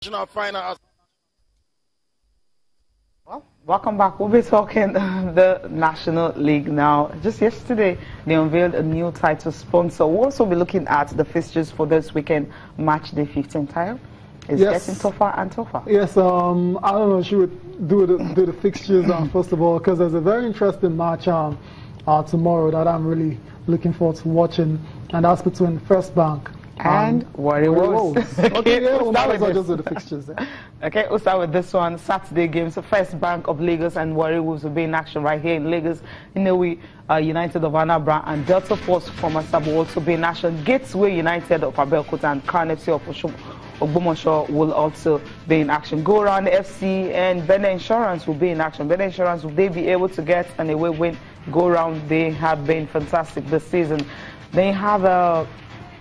Final. Well, welcome back. We'll be talking the National League now. Just yesterday, they unveiled a new title sponsor. We'll also be looking at the fixtures for this weekend, match day 15 title. It's getting tougher and tougher. Yes, I don't know, should we do the fixtures first of all, because there's a very interesting match tomorrow that I'm really looking forward to watching, and that's between First Bank and Warri Wolves. Okay, yeah, we'll just do the fixtures then. Okay, we'll start with this one. Saturday games. The First Bank of Lagos and Warri Wolves will be in action right here in Lagos. Inewi United of Anambra and Delta Force from Asaba will also be in action. Gateway United of Abeokuta and Khan FC of Ogbomosho will also be in action. Go Round FC and Benin Insurance will be in action. Benin Insurance, will they be able to get an away win? Go Round, they have been fantastic this season. They have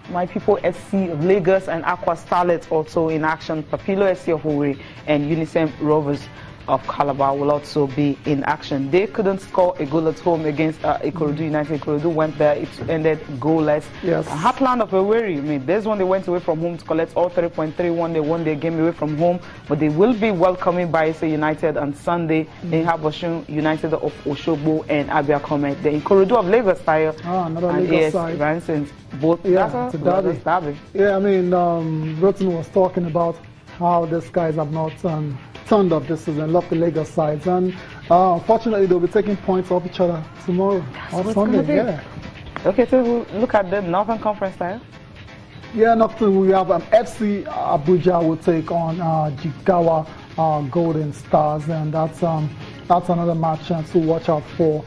My People SC of Lagos and Aqua Starlets also in action. Papilo SC of Owerri and Unisem Rovers of Calabar will also be in action. They couldn't score a goal at home against Ikorodu United. Ikorodu went there, it ended goalless. Yes. Heartland of Owerri, I mean, there's one they went away from home to collect all 3.31. They won their game away from home, but they will be welcoming Bayelsa United on Sunday. They have Osun United of Oshogbo and Abia Comet. The Ikorodu of Lagos Style another and Lagos AS side. Ransons. Both, Yeah, it's a derby. Yeah, I mean, Rotten was talking about how these guys have not turned up this season, love the Lagos sides, and unfortunately they'll be taking points off each other tomorrow or Sunday. Yeah. Okay, so we'll look at the Northern Conference style. Yeah, nothing. We have FC Abuja will take on Jigawa Golden Stars, and that's another match to watch out for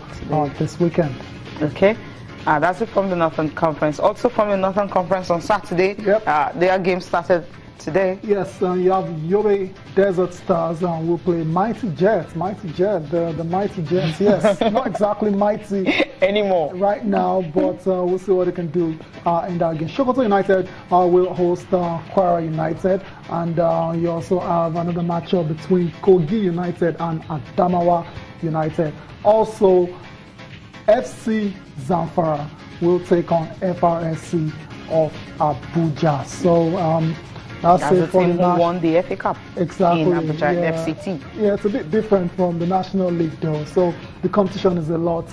this weekend. Okay. That's it from the Northern Conference. Also from the Northern Conference on Saturday, their game started today. Yes, you have Yobe Desert Stars and we'll play Mighty Jets. Mighty Jet, the Mighty Jets, yes. Not exactly mighty anymore right now, but we'll see what they can do in that game. Sokoto United will host Kwara United, and you also have another matchup between Kogi United and Adamawa United. Also, FC Zamfara will take on FRSC of Abuja. So that's it for the team who won the FA Cup exactly in Abuja, yeah. FCT. Yeah, it's a bit different from the National League though. So the competition is a lot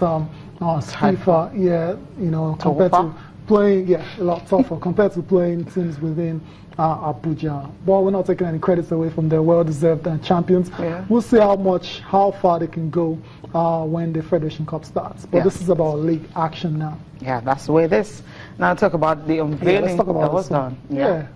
stiffer, yeah, you know, compared to playing, a lot tougher compared to playing teams within Abuja. But we're not taking any credits away from their well-deserved champions. Yeah. We'll see how far they can go when the Federation Cup starts. But this is about league action now. Yeah, that's the way it is. Now talk about the unveiling let's talk about that was done. Yeah.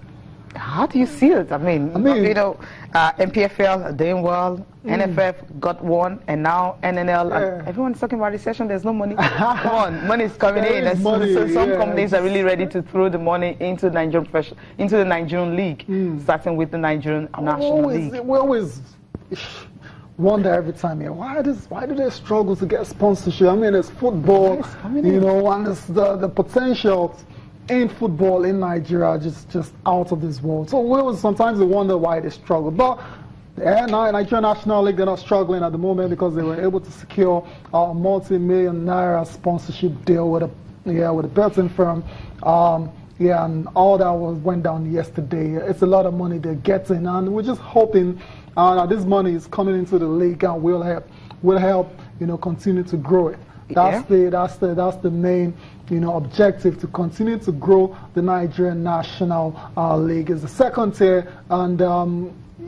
How do you see it? I mean you know, MPFL doing well, NFF got one, and now NNL. And everyone's talking about recession. There's no money. Come on, money is coming in. So some companies are really ready to throw the money into the Nigerian league, starting with the Nigerian National League. We always wonder every time here, why do they struggle to get sponsorship? I mean, it's football, you know, and it's the potential in football in Nigeria just out of this world. So we sometimes wonder why they struggle. But Nigerian National League, they're not struggling at the moment because they were able to secure a multi-million naira sponsorship deal with a betting firm. And all that went down yesterday. It's a lot of money they're getting, and we're just hoping that this money is coming into the league and will help you know, continue to grow it. That's the main, you know, objective, to continue to grow the Nigerian National League. It's the second tier, and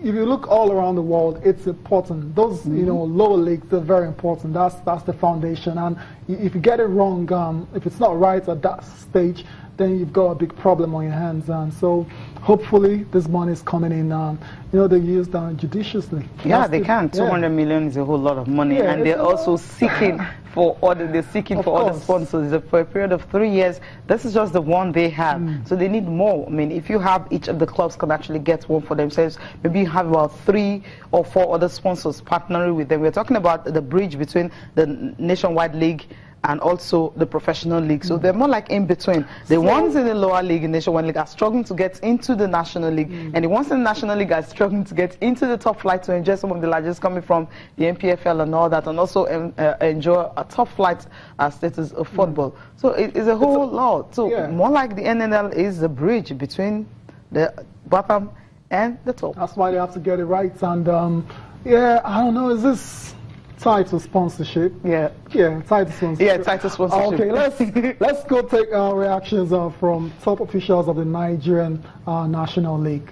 if you look all around the world, it's important. Those you know, lower leagues, they're very important. That's the foundation, and if you get it wrong, if it's not right at that stage, then you've got a big problem on your hands. And so hopefully this money is coming in, you know, they use that judiciously. Yeah, they can. 200 million is a whole lot of money, and they're also seeking for other sponsors for a period of 3 years. This is just the one they have, so they need more. I mean, if you have, each of the clubs can actually get one for themselves. Maybe you have about 3 or 4 other sponsors partnering with them. We're talking about the bridge between the Nationwide League and also the professional league. So they're more like in between. The ones in the lower league, in the Nationwide League, are struggling to get into the National League, and the ones in the National League are struggling to get into the top flight to enjoy some of the largest coming from the MPFL and all that, and also enjoy a top flight status of football. So it's a whole lot. So more like the NNL is the bridge between the bottom and the top. That's why they have to get it right. And yeah, I don't know, is this tied to sponsorship? Yeah. Yeah, tied to sponsorship. Yeah, tied to sponsorship. Okay, let's go take our reactions from top officials of the Nigerian National League.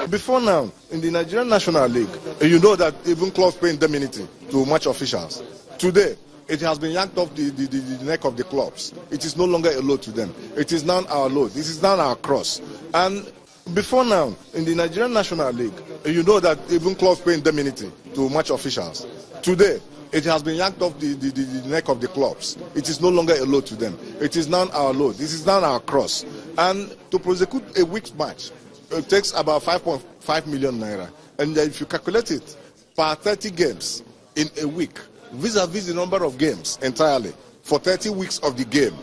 Before now, in the Nigerian National League, you know that even clubs pay indemnity to match officials. Today, it has been yanked off the neck of the clubs. It is no longer a load to them. It is now our load. This is now our cross. And before now, in the Nigerian National League, you know that even clubs pay indemnity to match officials. Today, it has been yanked off the neck of the clubs. It is no longer a load to them. It is now our load. This is now our cross. And to prosecute a week's match, it takes about 5.5 million naira. And if you calculate it per 30 games in a week, vis-a-vis the number of games entirely, for 30 weeks of the game,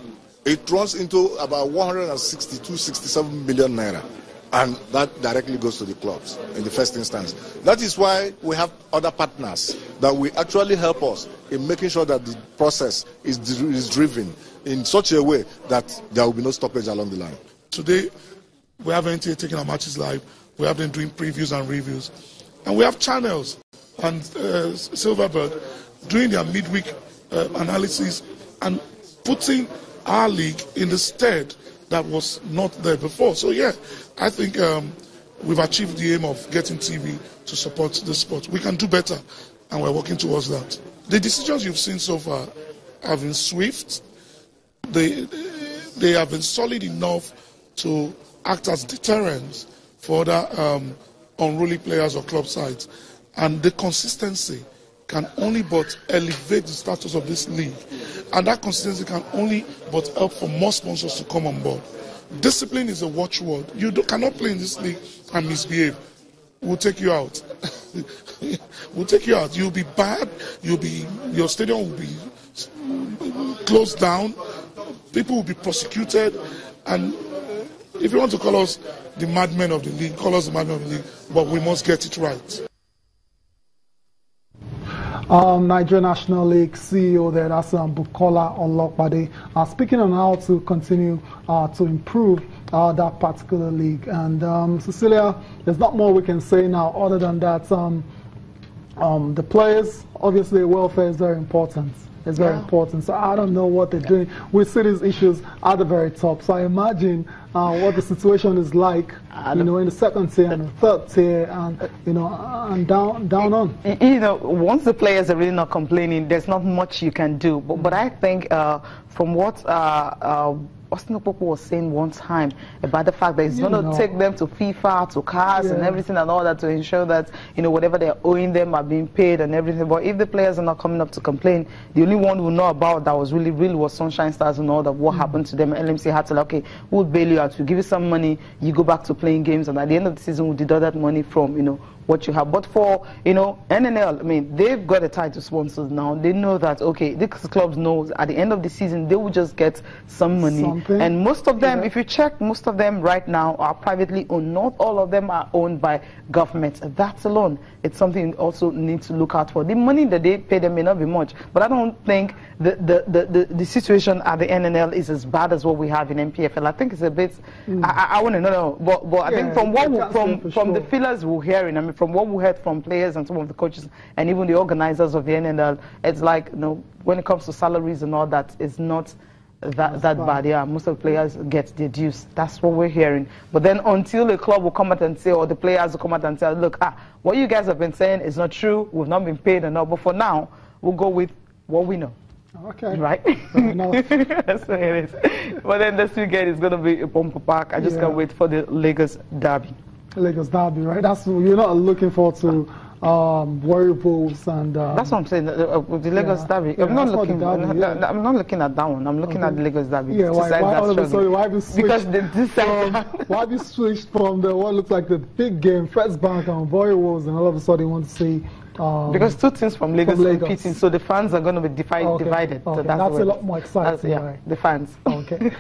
it runs into about 162-67 million naira. And that directly goes to the clubs in the first instance. That is why we have other partners that will actually help us in making sure that the process is driven in such a way that there will be no stoppage along the line. Today, we have NTA taking our matches live. We have them doing previews and reviews. And we have channels and Silverberg doing their midweek analysis and putting our league in the stead that was not there before. So yeah, I think we've achieved the aim of getting TV to support the sport. We can do better, and we're working towards that. The decisions you've seen so far have been swift. They have been solid enough to act as deterrents for other unruly players or club sides. And the consistency can only but elevate the status of this league. And that consistency can only but help for more sponsors to come on board. Discipline is a watchword. You cannot play in this league and misbehave. We'll take you out. We'll take you out. You'll be bad. Your stadium will be closed down. People will be prosecuted. And if you want to call us the madmen of the league, call us the madmen of the league, but we must get it right. Nigerian National League CEO there, that's Bukola Olopade, speaking on how to continue to improve that particular league. And Cecilia, there's not more we can say now other than that the players, obviously welfare is very important. It's very important. So I don't know what they're doing. We see these issues at the very top. So I imagine what the situation is like, in the second tier and the third tier, and and down on. Once the players are really not complaining, there's not much you can do. But I think from what Austin Opoku was saying one time about the fact that it's going to take them to FIFA, to CAS, and everything and all that to ensure that whatever they're owing them are being paid and everything. But if the players are not coming up to complain, the only one who know about that was really was Sunshine Stars and all that. What happened to them? LMC had to okay, we'll bail you out, we'll give you some money, you go back to playing games, and at the end of the season we'll deduct that money from what you have. But for NNL, I mean, they've got a title sponsors now. They know that these clubs know at the end of the season they will just get some money. And most of them, if you check, most of them right now are privately owned. Not all of them are owned by government. That's alone, it's something you also need to look out for. The money that they pay them may not be much, but I don't think the situation at the NNL is as bad as what we have in MPFL. I think it's a bit. I want to know, but I think from what the feelers we're hearing, I mean, from what we heard from players and some of the coaches and even the organizers of the NNL, it's like when it comes to salaries and all that, it's not that bad. Yeah, most of the players get their dues. That's what we're hearing. But then until a club will come out and say, or the players will come out and say, look, what you guys have been saying is not true. We've not been paid enough. But for now, we'll go with what we know. Okay. Right? That's the way it is. But then this weekend is going to be a bumper pack. I just can't wait for the Lagos Derby. Lagos Derby, right? That's you're not looking forward to Warrior Bulls and. That's what I'm saying. The Lagos Derby. Yeah, I'm not looking. derby, I'm not looking at that one. I'm looking at the Lagos Derby. Yeah, why all of a sudden, why have you switched? Because they decided. Why have you switched from the what looks like the big game, First Bank and Warrior Wolves, and all of a sudden you want to see? Because two teams from Lagos are competing, so the fans are going to be divided. Okay. So that's a lot more exciting. Yeah, the fans. Okay.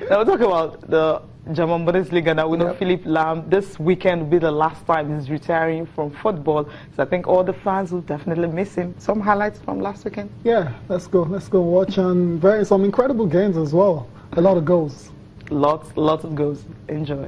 Now we'll talk about the German Bundesliga. Now we know Philipp Lahm this weekend will be the last time he's retiring from football. So I think all the fans will definitely miss him. Some highlights from last weekend. Yeah, let's go watch, and some incredible games as well. A lot of goals. Lots of goals. Enjoy.